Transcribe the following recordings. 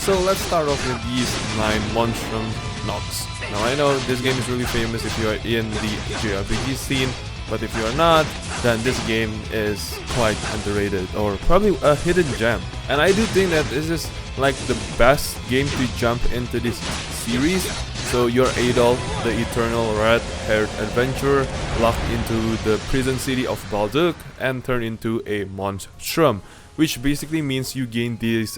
So let's start off with these 9 Monstrum knocks. Now I know this game is really famous if you are in the JRPG scene, but if you are not, then this game is quite underrated or probably a hidden gem. And I do think that this is like the best game to jump into this series. So you're Adol, the eternal red-haired adventurer, locked into the prison city of Balduk and turned into a monstrum, which basically means you gain these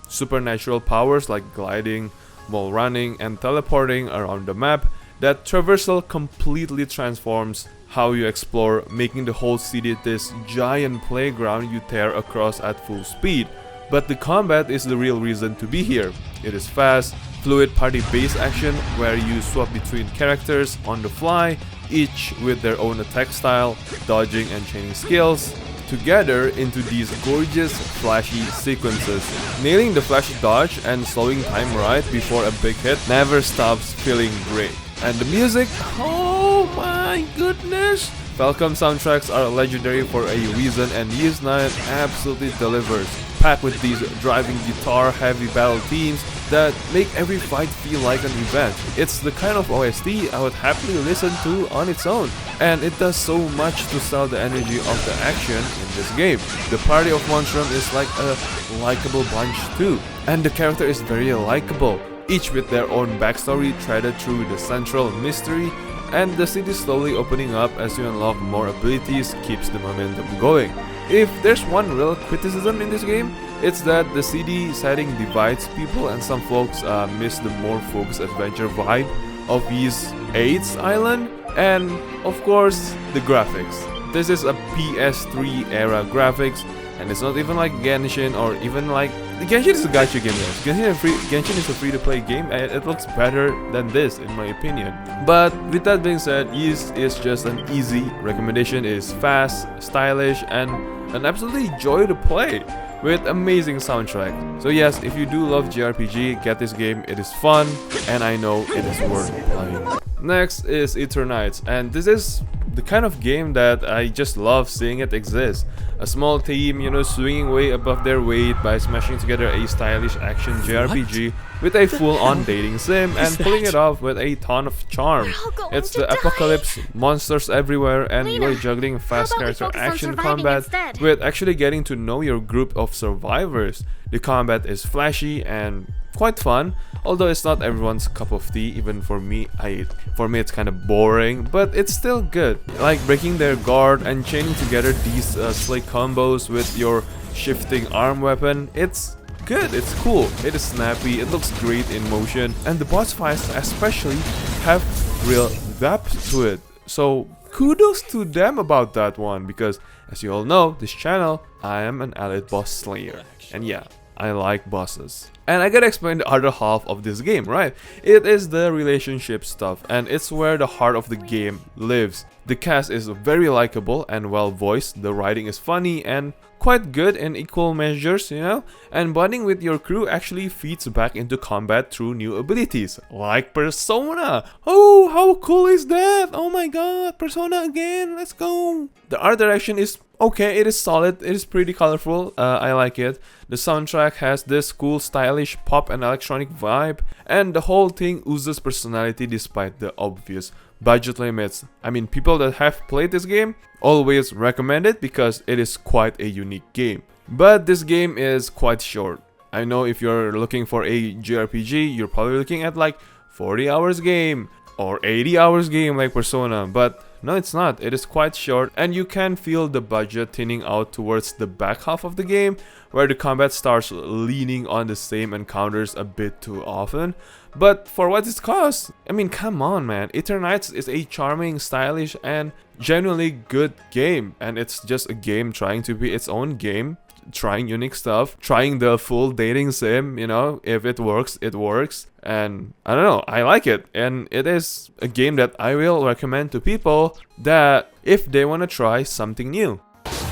supernatural powers like gliding, wall running, and teleporting around the map. That traversal completely transforms how you explore, making the whole city this giant playground you tear across at full speed. But the combat is the real reason to be here. It is fast, fluid party-based action where you swap between characters on the fly, each with their own attack style, dodging and chaining skills, together into these gorgeous flashy sequences. Nailing the flash dodge and slowing time right before a big hit never stops feeling great. And the music, oh my goodness! Falcom soundtracks are legendary for a reason, and Use 9 absolutely delivers, packed with these driving guitar heavy battle themes that make every fight feel like an event. It's the kind of OST I would happily listen to on its own, and it does so much to sell the energy of the action in this game. The party of Monstrum is like a likable bunch too, and the character is very likable, each with their own backstory threaded through the central mystery, and the city slowly opening up as you unlock more abilities keeps the momentum going. If there's one real criticism in this game, it's that the CD setting divides people, and some folks miss the more focused adventure vibe of Ys 8's island, and of course the graphics. This is a PS3 era graphics, and it's not even like Genshin or even like... Genshin is a gacha game, yes. Genshin is a free-to-play game, and it looks better than this in my opinion. But with that being said, Ys is just an easy recommendation. It is fast, stylish, and an absolutely joy to play, with amazing soundtrack. So yes, if you do love JRPG, get this game. It is fun, and I know it is worth playing. Next is Eternites, and this is the kind of game that I just love seeing it exist. A small team, swinging way above their weight by smashing together a stylish action JRPG with a full-on dating sim and pulling it off with a ton of charm. It's the apocalypse, monsters everywhere, and you're juggling fast character action combat with actually getting to know your group of survivors. The combat is flashy and quite fun, although it's not everyone's cup of tea. Even for me, it's kind of boring, but it's still good. Like breaking their guard and chaining together these slick combos with your shifting arm weapon. It's good, it's cool, it is snappy, it looks great in motion, and the boss fights especially have real depth to it. So kudos to them about that one, because as you all know, this channel, I am an EliteBossSlayer, and yeah, I like bosses. And I gotta explain the other half of this game, right? It is the relationship stuff, and it's where the heart of the game lives. The cast is very likable and well voiced, the writing is funny and quite good in equal measures, and bonding with your crew actually feeds back into combat through new abilities, like Persona. Oh, how cool is that? Oh my god, Persona again, let's go! The art direction is okay, it is solid, it is pretty colorful, I like it. The soundtrack has this cool stylish pop and electronic vibe, and the whole thing oozes personality despite the obvious budget limits. I mean, people that have played this game always recommend it because it is quite a unique game. But this game is quite short. I know if you're looking for a JRPG, you're probably looking at like 40 hours game or 80 hours game like Persona, but no, it's not. It is quite short, and you can feel the budget thinning out towards the back half of the game, where the combat starts leaning on the same encounters a bit too often. But for what it costs, I mean, come on man, Eternites is a charming, stylish, and genuinely good game, and it's just a game trying to be its own game, trying unique stuff, trying the full dating sim, if it works, it works. And I don't know, I like it, and it is a game that I will recommend to people that if they want to try something new.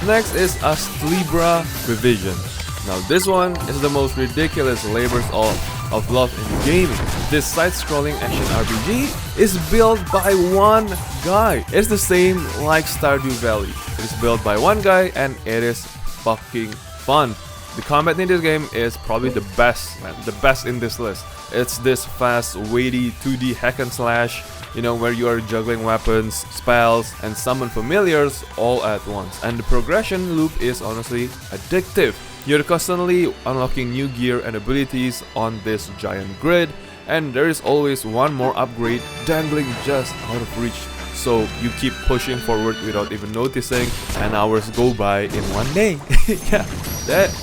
Next is Astlibra Revision. Now this one is the most ridiculous labors of love in gaming. This side-scrolling action RPG is built by one guy. It's the same like Stardew Valley. It is built by one guy, and it is fucking fun. The combat in this game is probably the best, man, the best in this list. It's this fast, weighty 2D hack and slash, you know, where you are juggling weapons, spells, and summon familiars all at once. And the progression loop is honestly addictive. You're constantly unlocking new gear and abilities on this giant grid, and there is always one more upgrade dangling just out of reach. So you keep pushing forward without even noticing, and hours go by in one day. Yeah,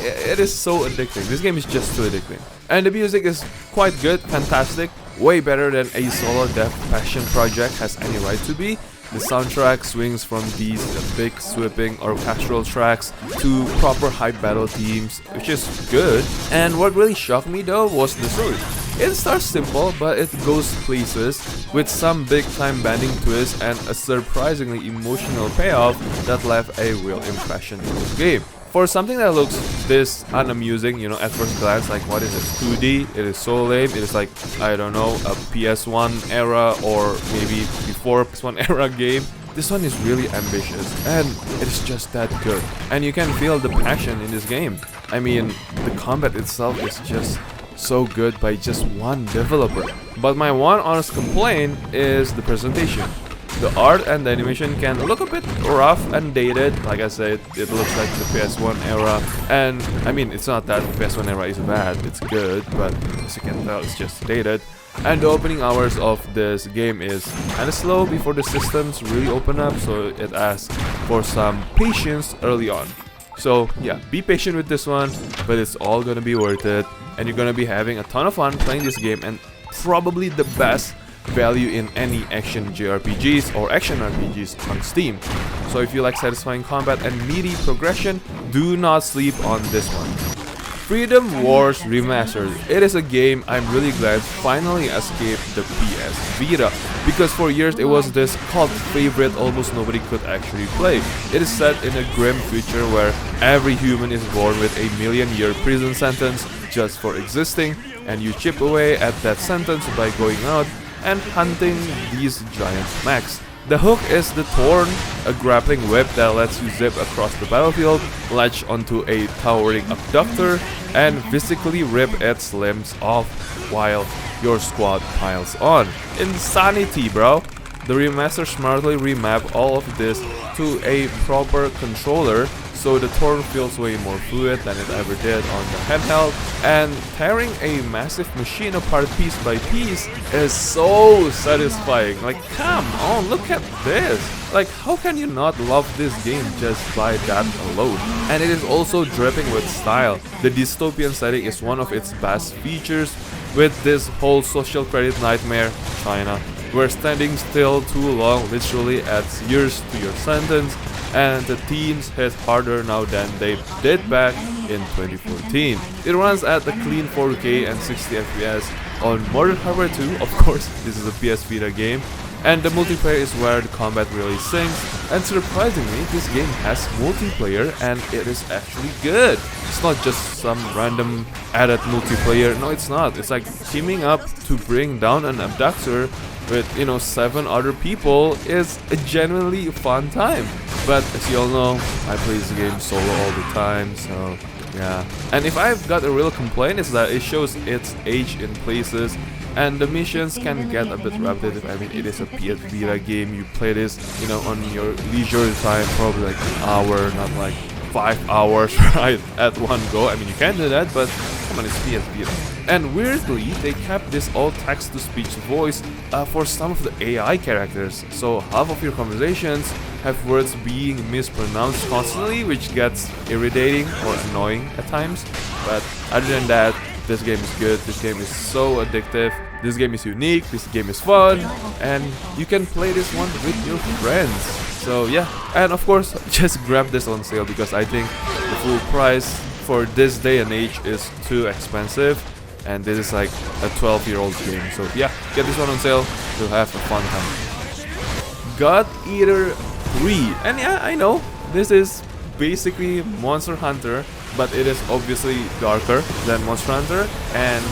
it is so addicting. This game is just too addicting. And the music is quite good, fantastic, way better than a solo dev passion project has any right to be. The soundtrack swings from these big sweeping orchestral tracks to proper hype battle themes, which is good. And what really shocked me though was the story. It starts simple, but it goes places with some big time bending twists and a surprisingly emotional payoff that left a real impression in this game. For something that looks this unamusing, you know, at first glance, like what is it, 2D, it is so lame, it is like, I don't know, a PS1 era or maybe before PS1 era game. This one is really ambitious and it is just that good. And you can feel the passion in this game. I mean, the combat itself is just so good by just one developer. But my one honest complaint is the presentation. The art and the animation can look a bit rough and dated. Like I said, it looks like the PS1 era. And I mean, it's not that the PS1 era is bad, it's good, but as you can tell, it's just dated. And the opening hours of this game is kinda slow before the systems really open up, so it asks for some patience early on. So yeah, be patient with this one, but it's all gonna be worth it. And you're gonna be having a ton of fun playing this game, and probably the best value in any action JRPGs or action RPGs on Steam. So if you like satisfying combat and meaty progression, do not sleep on this one. Freedom Wars Remastered. It is a game I'm really glad finally escaped the PS Vita, because for years it was this cult favorite almost nobody could actually play. It is set in a grim future where every human is born with a million-year prison sentence just for existing, and you chip away at that sentence by going out and hunting these giant mechs. The hook is the Thorn, a grappling whip that lets you zip across the battlefield, latch onto a towering abductor, and physically rip its limbs off while your squad piles on. Insanity, bro! The remaster smartly remapped all of this to a proper controller, so the Thorn feels way more fluid than it ever did on the handheld, and tearing a massive machine apart piece by piece is so satisfying. Like, come on, look at this! Like, how can you not love this game just by that alone? And it is also dripping with style. The dystopian setting is one of its best features, with this whole social credit nightmare, China, where standing still too long literally adds years to your sentence, and the teens hit harder now than they did back in 2014. It runs at a clean 4K and 60 FPS on modern hardware too, of course, this is a PS Vita game, and the multiplayer is where the combat really sinks, and surprisingly, this game has multiplayer and it is actually good. It's not just some random added multiplayer, no it's not, it's like teaming up to bring down an abductor with, you know, 7 other people is a genuinely fun time. But as you all know, I play this game solo all the time, so yeah. And if I've got a real complaint, it's that it shows its age in places, and the missions can get a bit repetitive. I mean, it is a PS Vita game, you play this, you know, on your leisure time, probably like an hour, not like 5 hours right at one go. I mean, you can do that, but come on, it's PS Vita. And weirdly, they kept this all text-to-speech voice for some of the AI characters, so half of your conversations have words being mispronounced constantly, which gets irritating or annoying at times. But other than that, this game is good, this game is so addictive, this game is unique, this game is fun, and you can play this one with your friends. So yeah, and of course, just grab this on sale, because I think the full price for this day and age is too expensive, and this is like a 12-year-old game. So yeah, get this one on sale to have a fun time. God Eater 3, and yeah, I know this is basically Monster Hunter, but it is obviously darker than Monster Hunter, and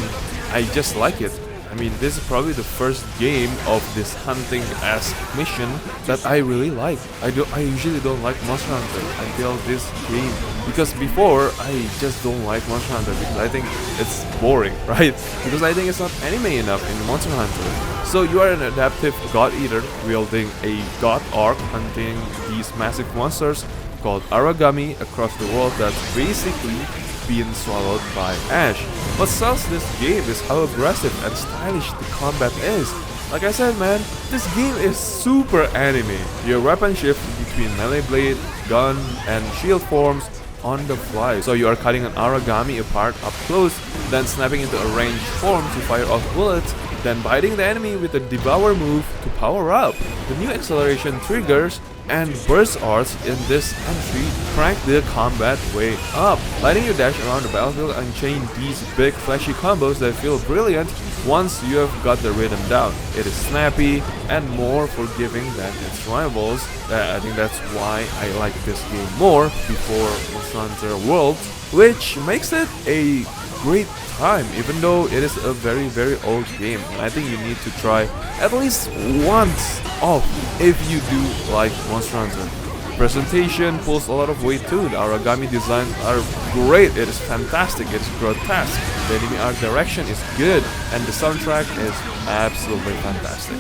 I just like it. I mean, this is probably the first game of this hunting-esque mission that I really like. I usually don't like Monster Hunter until this game, because before I just don't like Monster Hunter because I think it's boring, right? Because I think it's not anime enough in Monster Hunter. So you are an adaptive god eater wielding a god orc hunting these massive monsters called Aragami across the world that's basically being swallowed by ash. What sells this game is how aggressive and stylish the combat is. Like I said, man, this game is super anime. Your weapon shifts between melee blade, gun, and shield forms on the fly. So you are cutting an Aragami apart up close, then snapping into a ranged form to fire off bullets, then biting the enemy with a devour move to power up. The new acceleration triggers and burst arts in this entry crank the combat way up, letting you dash around the battlefield and chain these big flashy combos that feel brilliant once you have got the rhythm down. It is snappy and more forgiving than its rivals. I think that's why I like this game more before Monster Hunter World, which makes it a great time, even though it is a very old game. And I think you need to try at least once off if you do like Monster Hunter. Presentation pulls a lot of weight too. The Aragami designs are great, it is fantastic, it is grotesque. The enemy art direction is good, and the soundtrack is absolutely fantastic.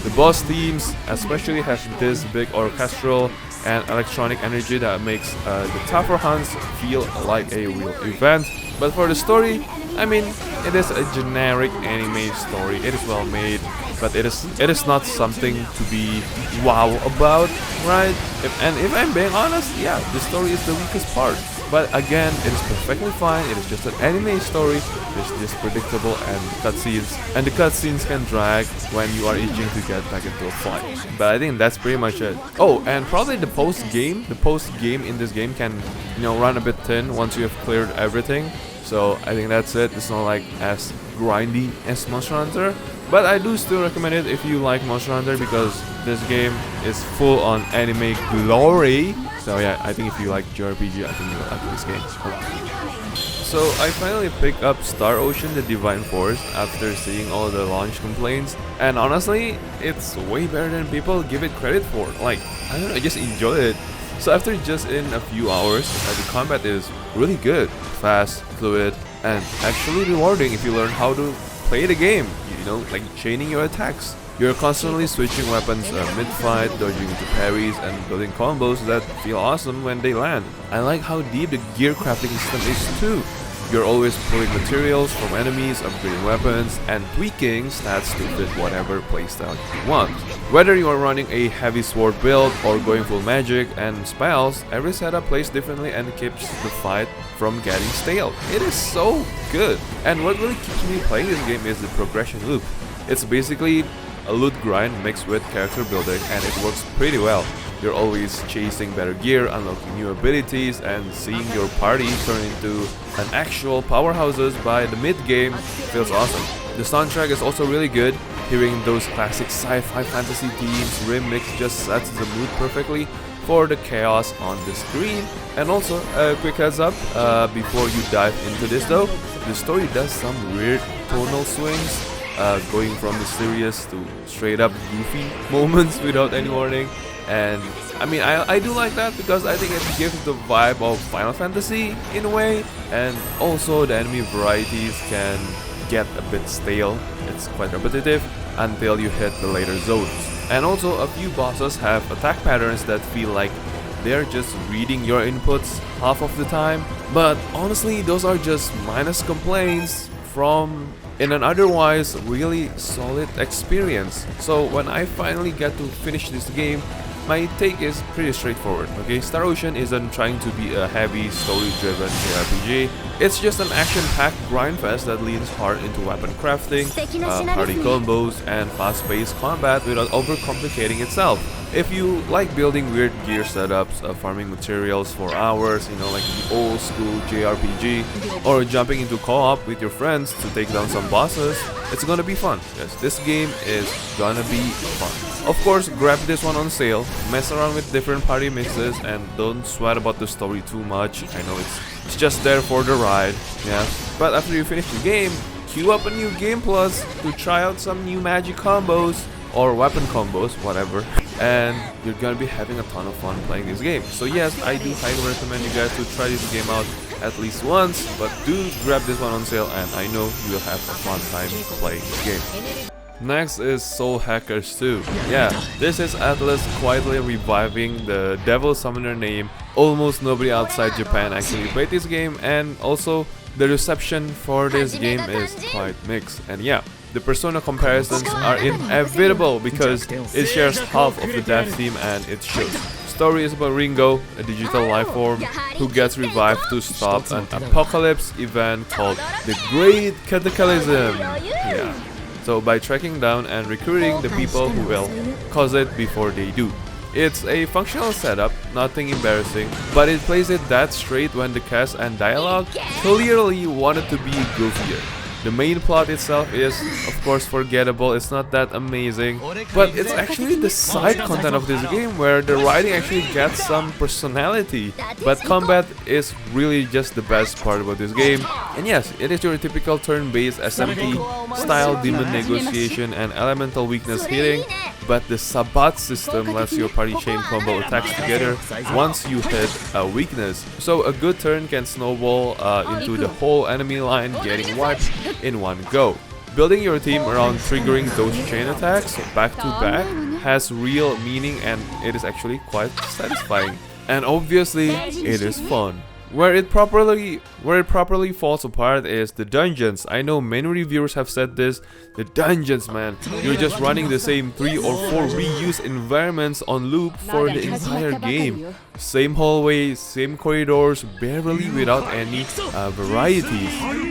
The boss themes especially have this big orchestral and electronic energy that makes the tougher hunts feel like a real event. But for the story, I mean, it is a generic anime story. It is well made, but it is not something to be wow about, right? If I'm being honest, yeah, the story is the weakest part. But again, it is perfectly fine. It is just an anime story. It's just predictable and the cutscenes can drag when you are itching to get back into a fight. But I think that's pretty much it. Oh, and probably the post game in this game can, run a bit thin once you have cleared everything. So I think that's it. It's not like as grindy as Monster Hunter, but I do still recommend it if you like Monster Hunter, because this game is full on anime glory. So yeah, I think if you like JRPG, I think you'll like this game a lot. So I finally picked up Star Ocean: The Divine Force after seeing all the launch complaints, and honestly, it's way better than people give it credit for. Like, I don't know, I just enjoy it. So after just in a few hours, the combat is really good, fast, fluid, and actually rewarding if you learn how to play the game, like chaining your attacks. You're constantly switching weapons mid-fight, dodging into parries, and building combos that feel awesome when they land. I like how deep the gear crafting system is too. You're always pulling materials from enemies, upgrading weapons, and tweaking stats to fit whatever playstyle you want. Whether you are running a heavy sword build or going full magic and spells, every setup plays differently and keeps the fight from getting stale. It is so good. And what really keeps me playing this game is the progression loop. It's basically a loot grind mixed with character building, and it works pretty well. You're always chasing better gear, unlocking new abilities, and seeing your party turn into an actual powerhouses by the mid-game feels awesome. The soundtrack is also really good. Hearing those classic sci-fi fantasy themes remix just sets the mood perfectly for the chaos on the screen. And also, a quick heads up, before you dive into this though, the story does some weird tonal swings, going from the serious to straight up goofy moments without any warning. And I mean, I do like that because I think it gives the vibe of Final Fantasy in a way, and also the enemy varieties can get a bit stale. It's quite repetitive until you hit the later zones. And also a few bosses have attack patterns that feel like they're just reading your inputs half of the time. But honestly, those are just minus complaints from in an otherwise really solid experience. So when I finally get to finish this game, my take is pretty straightforward. Okay, Star Ocean isn't trying to be a heavy story-driven JRPG. It's just an action-packed grindfest that leans hard into weapon crafting, party combos, and fast-paced combat without overcomplicating itself. If you like building weird gear setups, farming materials for hours, like the old school JRPG, or jumping into co-op with your friends to take down some bosses, it's gonna be fun. Yes, this game is gonna be fun. Of course, grab this one on sale, mess around with different party mixes, and don't sweat about the story too much. I know it's just there for the ride, yeah. But after you finish the game, queue up a new game plus to try out some new magic combos or weapon combos, whatever, and you're gonna be having a ton of fun playing this game. So yes, I do highly recommend you guys to try this game out at least once, but do grab this one on sale, and I know you'll have a fun time playing this game. Next is Soul Hackers 2. Yeah, this is Atlas quietly reviving the Devil Summoner name. Almost nobody outside Japan actually played this game, and also the reception for this game is quite mixed. And yeah, the Persona comparisons are inevitable because it shares half of the death theme and it shows. Story is about Ringo, a digital life form who gets revived to stop an apocalypse event called the Great Cataclysm. Yeah. So by tracking down and recruiting the people who will cause it before they do. It's a functional setup, nothing embarrassing, but it plays it that straight when the cast and dialogue clearly wanted to be goofier. The main plot itself is, of course, forgettable. It's not that amazing, but it's actually the side content of this game where the writing actually gets some personality. But combat is really just the best part about this game. And yes, it is your typical turn-based SMT style demon negotiation and elemental weakness hitting, but the Sabat system lets your party chain combo attacks together once you hit a weakness. So a good turn can snowball into the whole enemy line getting wiped in one go. Building your team around triggering those chain attacks back to back has real meaning, and it is actually quite satisfying. And obviously, it is fun. Where it properly falls apart is the dungeons. I know many reviewers have said this. The dungeons, man, you're just running the same 3 or 4 reused environments on loop for the entire game. Same hallways, same corridors, barely without any variety.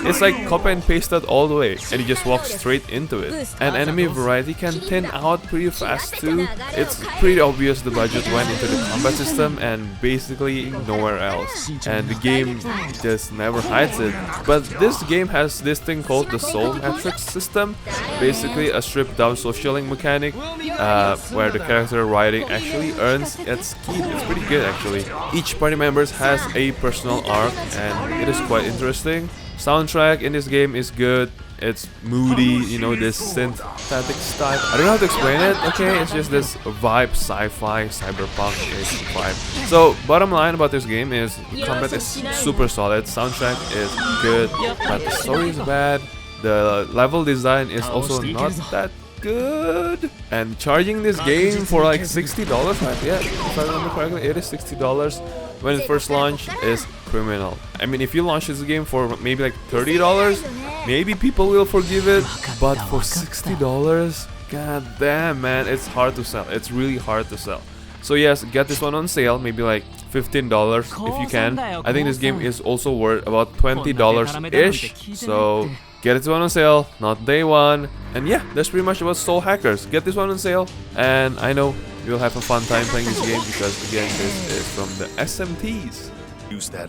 It's like copy and pasted all the way, and you just walk straight into it. And enemy variety can thin out pretty fast too. It's pretty obvious the budget went into the combat system and basically nowhere else. And the game just never hides it. But this game has this thing called the Soul Matrix system, basically a stripped down socialing mechanic where the character writing actually earns its key. It's pretty good actually. Each party member has a personal arc and it is quite interesting. Soundtrack in this game is good. It's moody, you know, this synthetic style. I don't know how to explain it, okay? It's just this vibe, sci-fi, cyberpunk-ish vibe. So, bottom line about this game is the combat is super solid, soundtrack is good, but the story is bad. The level design is also not that good. And charging this game for like $60, right? Yeah, if I remember correctly, it is $60 when it first launched is criminal. I mean, if you launch this game for maybe like $30, maybe people will forgive it, but for $60, god damn, man, it's hard to sell. It's really hard to sell. So yes, get this one on sale, maybe like $15 if you can. I think this game is also worth about $20-ish. So get this one on sale, not day one. And yeah, that's pretty much about Soul Hackers. Get this one on sale, and I know you'll have a fun time playing this game because again, this is from the SMTs.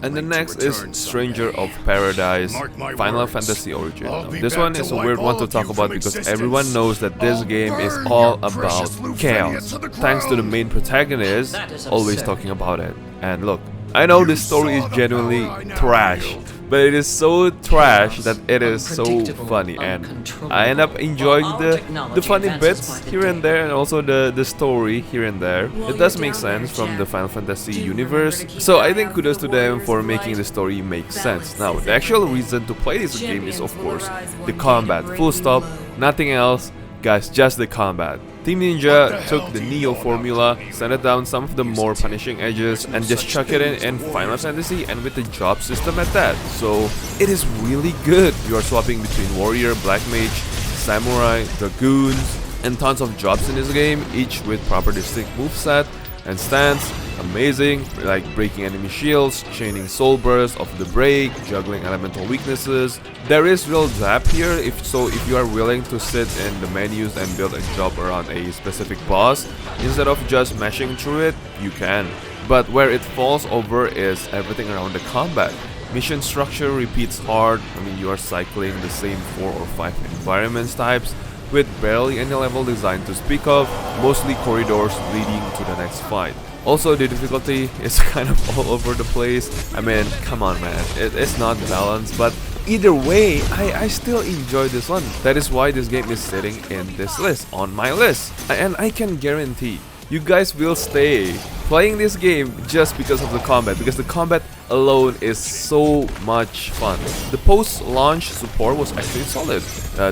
And the next is Stranger of Paradise Final Fantasy Origin. Now, this one is a weird one to talk about because everyone knows that this game is all about chaos, thanks to the main protagonist always talking about it. And look, I know this story is genuinely trash, but it is so trash that it is so funny, and I end up enjoying the funny bits here and there, and also the story here and there. It does make sense from the Final Fantasy universe, so I think kudos to them for making the story make sense. Now, the actual reason to play this game is of course the combat, full stop, nothing else. Guys, just the combat. Team Ninja took the Neo formula, sanded down some of the more punishing edges, and just chuck it in Final Fantasy, and with the job system at that. So it is really good. You are swapping between warrior, black mage, samurai, dragoons, and tons of jobs in this game, each with proper distinct moveset and stance. Amazing, like breaking enemy shields, chaining soul bursts of the break, juggling elemental weaknesses. There is real depth here, if you are willing to sit in the menus and build a job around a specific boss, instead of just mashing through it, you can. But where it falls over is everything around the combat. Mission structure repeats hard. I mean, you are cycling the same 4 or 5 environments types, with barely any level design to speak of, mostly corridors leading to the next fight. Also, the difficulty is kind of all over the place. I mean, come on, man, it's not balanced, but either way, I still enjoy this one. That is why this game is sitting in this list, on my list. And I can guarantee you guys will stay playing this game just because of the combat, because the combat alone is so much fun. The post-launch support was actually solid.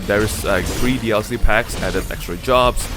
There's 3 DLC packs, added extra jobs,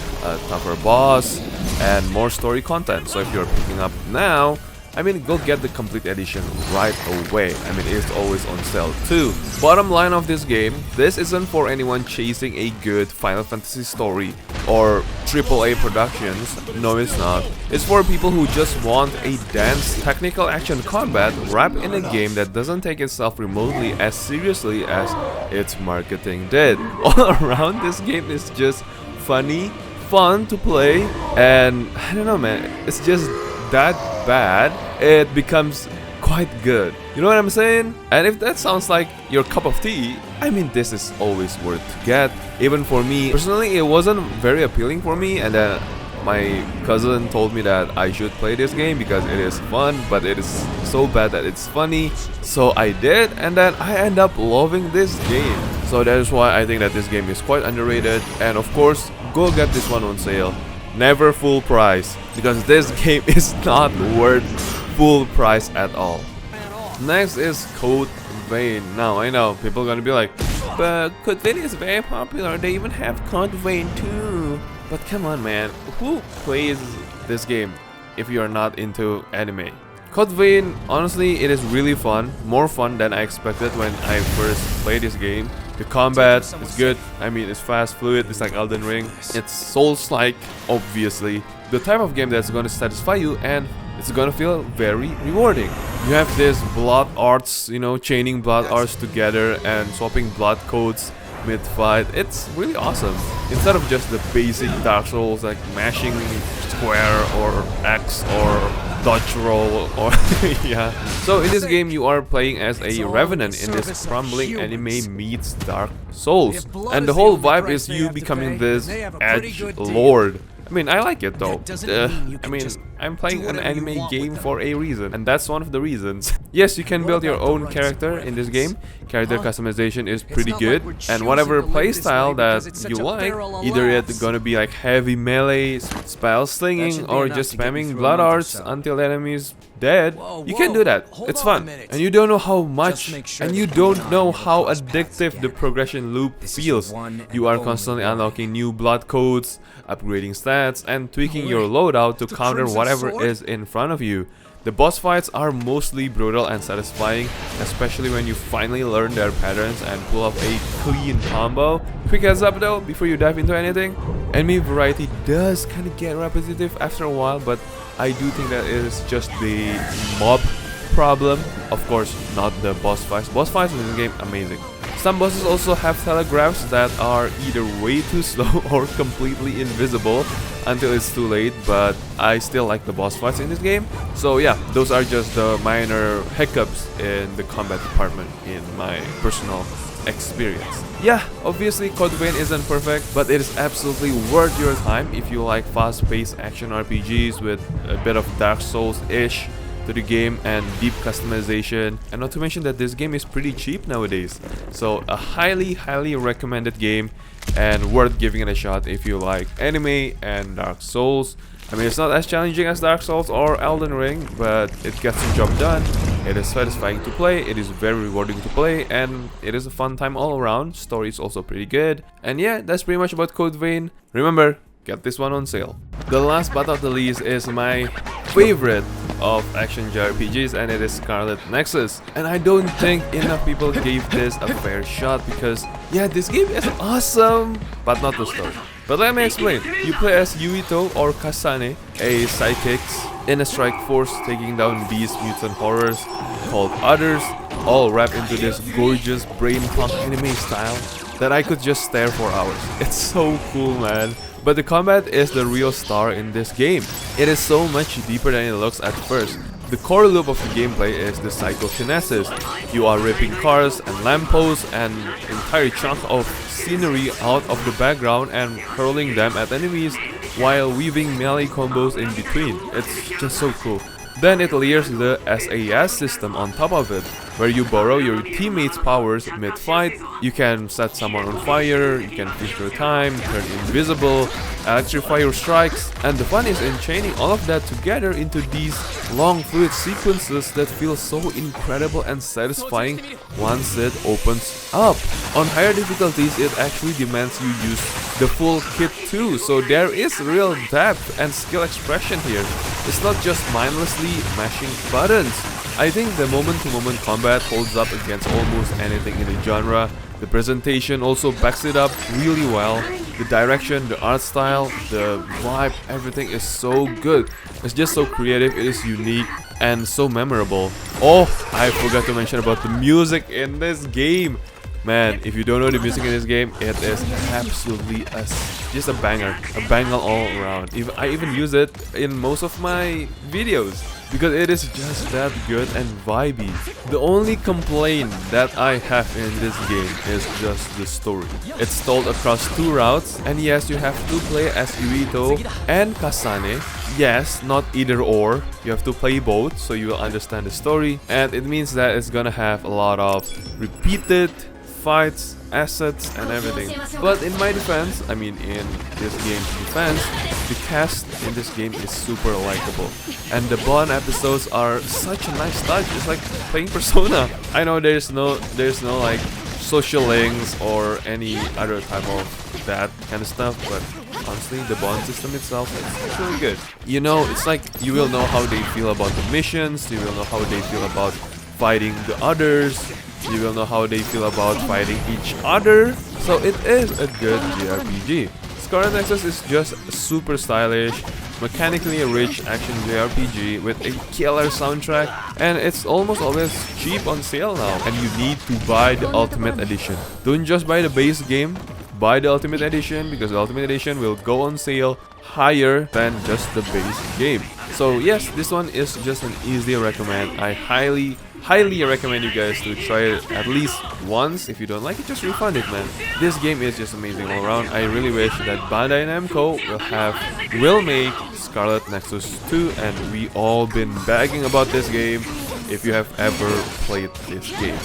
tougher boss, and more story content. So if you're picking up now, I mean, go get the complete edition right away. I mean, it's always on sale too. Bottom line of this game, this isn't for anyone chasing a good Final Fantasy story or AAA productions. No, it's not. It's for people who just want a dense technical action combat wrapped in a game that doesn't take itself remotely as seriously as its marketing did. All around, this game is just funny, fun to play, and I don't know, man, it's just that bad, it becomes quite good. You know what I'm saying? And if that sounds like your cup of tea, I mean, this is always worth to get. Even for me personally, it wasn't very appealing for me, and then my cousin told me that I should play this game because it is fun, but it is so bad that it's funny. So I did, and then I end up loving this game. So that is why I think that this game is quite underrated. And of course, go get this one on sale. Never full price, because this game is not worth full price at all. Next is Code Vein. Now I know people are gonna be like, but Code Vein is very popular, they even have Code Vein too. But come on, man, who plays this game if you are not into anime? Code Vein, honestly, it is really fun, more fun than I expected when I first played this game. The combat is good, I mean, it's fast, fluid, it's like Elden Ring. It's Souls-like, obviously. The type of game that's gonna satisfy you, and it's gonna feel very rewarding. You have this blood arts, you know, chaining blood arts together and swapping blood codes mid-fight. It's really awesome. Instead of just the basic Dark Souls like mashing square or X or dodge roll or yeah. So in this game you are playing as a revenant in this crumbling anime meets Dark Souls, and the whole vibe is you becoming this edge lord. I mean, I like it though. I mean, I'm playing an anime game for a reason, and that's one of the reasons. Yes, you can build your own character in this game. Character customization is pretty good, and whatever playstyle that you like, either it's gonna be like heavy melee, spell slinging, or just spamming blood arts until the enemy is dead, you can do that. It's fun, and you don't know how much, and you don't know how addictive the progression loop feels. You are constantly unlocking new blood codes, upgrading stats, and tweaking your loadout to counter whatever is in front of you. The boss fights are mostly brutal and satisfying, especially when you finally learn their patterns and pull off a clean combo. Quick heads up though, before you dive into anything, enemy variety does kind of get repetitive after a while, but I do think that it is just the mob problem. Of course, not the boss fights. Boss fights in this game, amazing. Some bosses also have telegraphs that are either way too slow or completely invisible until it's too late, but I still like the boss fights in this game. So yeah, those are just the minor hiccups in the combat department in my personal experience. Yeah, obviously Code Vein isn't perfect, but it is absolutely worth your time if you like fast-paced action RPGs with a bit of Dark Souls-ish to the game and deep customization, and not to mention that this game is pretty cheap nowadays. So a highly recommended game, and worth giving it a shot if you like anime and Dark Souls. I mean, it's not as challenging as Dark Souls or Elden Ring, but it gets the job done. It is satisfying to play, it is very rewarding to play, and it is a fun time all around. Story is also pretty good. And yeah, that's pretty much about Code Vein. Remember, get this one on sale. The last but not the least is my favorite of action JRPGs, and it is Scarlet Nexus. And I don't think enough people gave this a fair shot because yeah, this game is awesome, but not the story. But let me explain. You play as Yuito or Kasane, a psychic in a strike force taking down these mutant horrors called Others, all wrapped into this gorgeous brain punk anime style that I could just stare for hours. It's so cool, man. But the combat is the real star in this game. It is so much deeper than it looks at first. The core loop of the gameplay is the psychokinesis. You are ripping cars and lampposts and entire chunk of scenery out of the background and hurling them at enemies while weaving melee combos in between. It's just so cool. Then it layers the SAS system on top of it, where you borrow your teammates' powers mid-fight. You can set someone on fire, you can freeze your time, turn invisible, electrify your strikes, and the fun is in chaining all of that together into these long fluid sequences that feel so incredible and satisfying once it opens up. On higher difficulties, it actually demands you use the full kit too, so there is real depth and skill expression here. It's not just mindlessly mashing buttons. I think the moment-to-moment combat holds up against almost anything in the genre. The presentation also backs it up really well. The direction, the art style, the vibe, everything is so good. It's just so creative, it is unique and so memorable. Oh, I forgot to mention about the music in this game. Man, if you don't know the music in this game, it is absolutely just a banger all around. I even use it in most of my videos because it is just that good and vibey. The only complaint that I have in this game is just the story. It's told across 2 routes, and yes, you have to play as Yuito and Kasane. Yes, not either or. You have to play both so you will understand the story, and it means that it's gonna have a lot of repeated fights, assets, and everything. But in my defense, I mean in this game's defense, the cast in this game is super likable, and the Bond episodes are such a nice touch. It's like playing Persona. I know there's no like social links or any other type of that kind of stuff, but honestly, the Bond system itself is really good. You know, it's like you will know how they feel about the missions, you will know how they feel about fighting the others, you will know how they feel about fighting each other. So it is a good JRPG. Scarlet Nexus is just super stylish, mechanically rich action JRPG with a killer soundtrack, and it's almost always cheap on sale now, and you need to buy the Ultimate Edition. Don't just buy the base game, buy the Ultimate Edition, because the Ultimate Edition will go on sale higher than just the base game. So yes, this one is just an easy recommend. I highly recommend you guys to try it at least once. If you don't like it, just refund it, man. This game is just amazing all around. I really wish that Bandai Namco will make Scarlet Nexus 2, and we all been begging about this game if you have ever played this game.